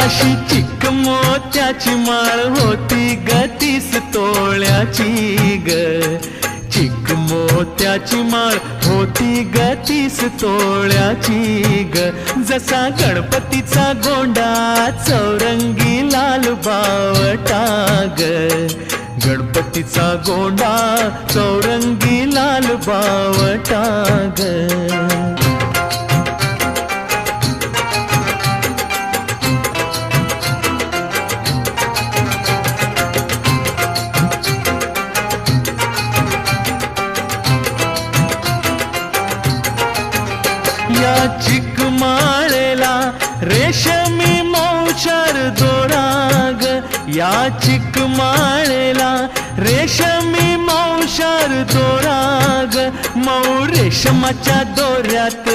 अशी चिक मोत्याची माळ होती ग 30 तोळ्याची ग. चिक मोत्याची माळ होती ग 30 तोळ्याची ग. जसा गणपतीचा गोंडा चौरंगी लाल बावटा ग. गणपतीचा गोंडा चौरंगी लाल बावटा ग. या चिक माळेला रेशमी मौचार दोरा ग. या चिक माळेला रेशमी मौचार दोरा ग. मऊ रेशमाच्या दोऱ्यात